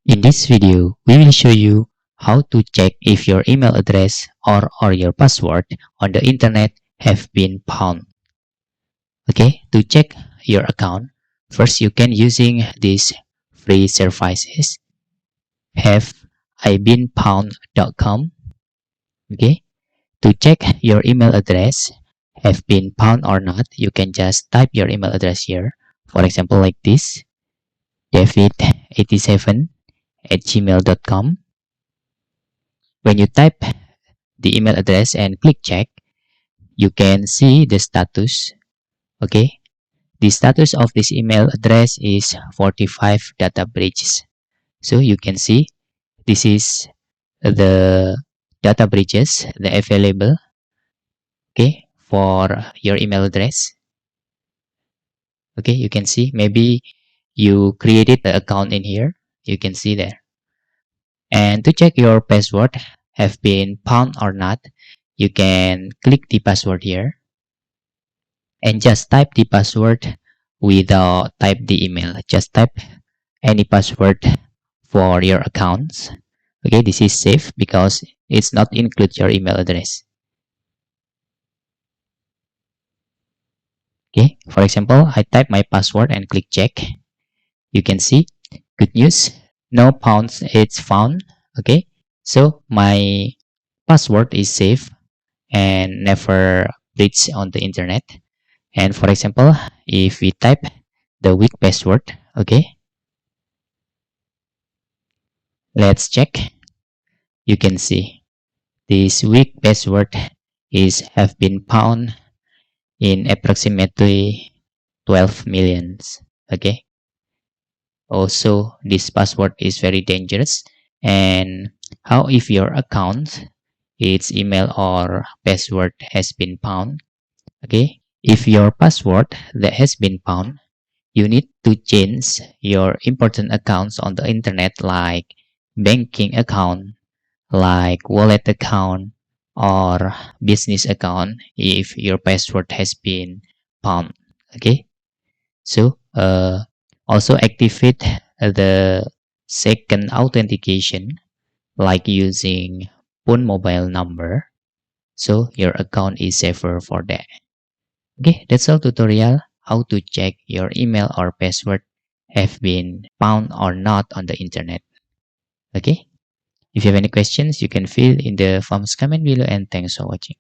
In this video, we will show you how to check if your email address or your password on the internet have been pwned. Okay, to check your account, first you can using these free services. Have I been pwned.com. Okay, to check your email address have been pwned or not, you can just type your email address here. For example, like this, david87@gmail.com. When you type the email address and click check, you can see the status. Okay, the status of this email address is 45 data breaches. So you can see this is the data breaches the available, okay, for your email address. Okay, you can see maybe you created the account in here, you can see there. And to check your password have been pwned or not, you can click the password here and just type the password without type the email. Just type any password for your accounts. Okay, this is safe because it's not include your email address. Okay, for example, I type my password and click check. You can see good news, no pounds it's found. Okay, so my password is safe and never breached on the internet. And for example, if we type the weak password, okay, let's check. You can see this weak password have been found in approximately 12 millions. Okay, also this password is very dangerous. And how if your account, its email or password has been found? Okay, if your password that has been found, you need to change your important accounts on the internet, like banking account, like wallet account, or business account if your password has been found. Okay, so also activate the second authentication, like using Pwned mobile number, so your account is safer for that. Okay, that's all tutorial how to check your email or password have been found or not on the internet. Okay, if you have any questions, you can fill in the forms comment below, and thanks for watching.